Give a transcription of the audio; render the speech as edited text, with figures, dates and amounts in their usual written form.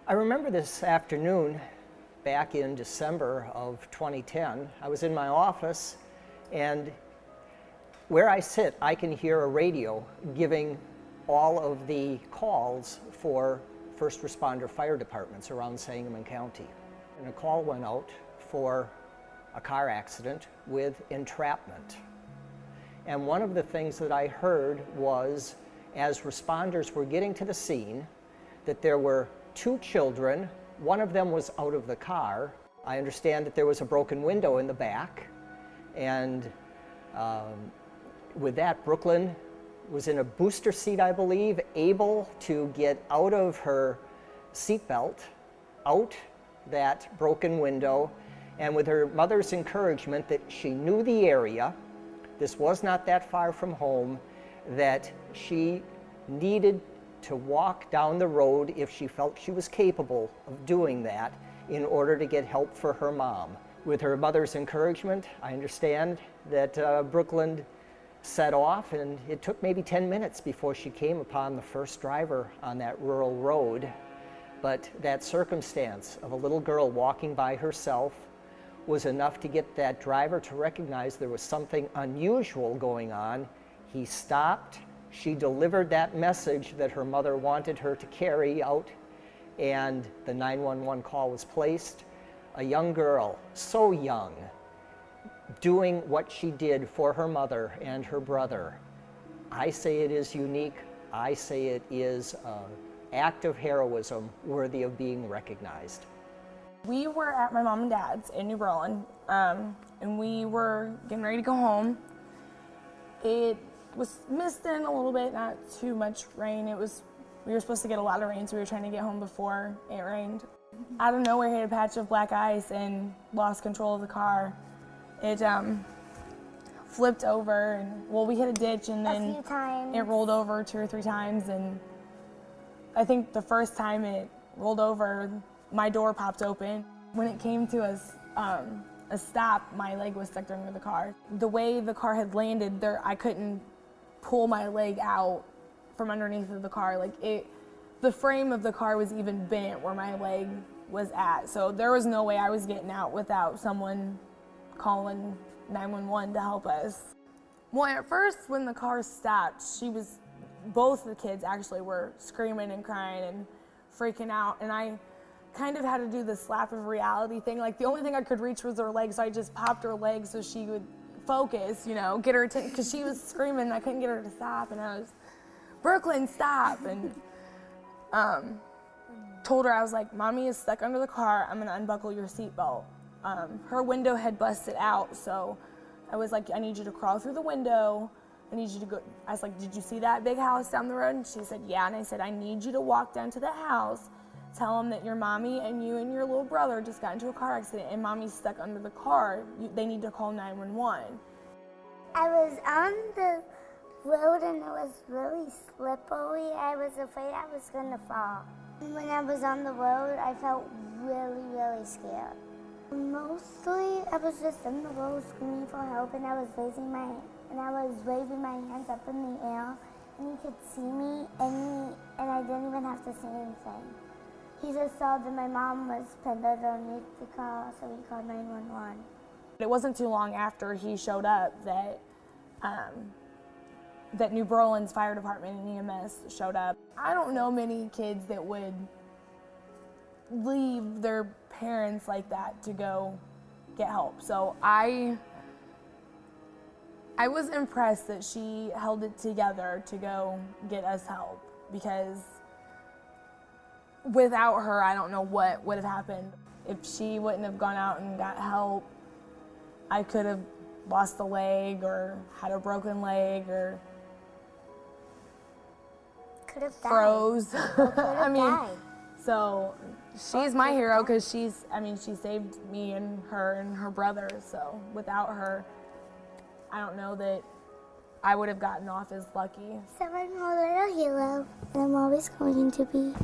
I remember this afternoon back in December of 2010. I was in my office, and where I sit, I can hear a radio giving all of the calls for first responder fire departments around Sangamon County. And a call went out for a car accident with entrapment. And one of the things that I heard was, as responders were getting to the scene, that there were two children. One of them was out of the car. I understand that there was a broken window in the back. And with that, Brooklyn was in a booster seat, I believe, able to get out of her seatbelt, out that broken window, and with her mother's encouragement that she knew the area, this was not that far from home, that she needed to walk down the road if she felt she was capable of doing that in order to get help for her mom. With her mother's encouragement, I understand that Brooklyn set off, and it took maybe 10 minutes before she came upon the first driver on that rural road. But that circumstance of a little girl walking by herself was enough to get that driver to recognize there was something unusual going on. He stopped. She delivered that message that her mother wanted her to carry out, and the 911 call was placed. A young girl, so young, doing what she did for her mother and her brother. I say it is unique. I say it is an act of heroism worthy of being recognized. We were at my mom and dad's in New Berlin, and we were getting ready to go home. It was misting a little bit, not too much rain. We were supposed to get a lot of rain, so we were trying to get home before it rained. Out of nowhere, hit a patch of black ice and lost control of the car. It flipped over, and we hit a ditch, and then it rolled over 2 or 3 times. And I think the first time it rolled over, my door popped open. When it came to a stop, my leg was stuck under the car. The way the car had landed there, I couldn't pull my leg out from underneath of the car. The frame of the car was even bent where my leg was at. So there was no way I was getting out without someone calling 911 to help us. Well, at first when the car stopped, both the kids actually were screaming and crying and freaking out. And I kind of had to do the slap of reality thing. The only thing I could reach was her leg, so I just popped her leg so she would focus, get her attention, because she was screaming. I couldn't get her to stop, and I was, Brooklyn, stop, and told her, I was like, Mommy is stuck under the car. I'm gonna unbuckle your seatbelt. Her window had busted out, so I was like, I need you to crawl through the window. I need you to go. I was like, did you see that big house down the road? And she said, yeah. And I said, I need you to walk down to the house, tell them that your mommy and you and your little brother just got into a car accident and mommy's stuck under the car. They need to call 911. I was on the road and it was really slippery. I was afraid I was gonna fall. When I was on the road, I felt really, really scared. Mostly, I was just in the road screaming for help, and I was waving my hands up in the air, and he could see me, and I didn't even have to say anything. He just saw that my mom was pinned underneath the car, so he called 911. It wasn't too long after he showed up that that New Berlin's fire department and EMS showed up. I don't know many kids that would leave their parents like that to go get help. So I was impressed that she held it together to go get us help, because without her, I don't know what would have happened. If she wouldn't have gone out and got help, I could have lost a leg or had a broken leg or Could have froze. died. So she's my hero, because she saved me and her brother. So without her, I don't know that I would have gotten off as lucky. So I'm a little hero, and I'm always going to be.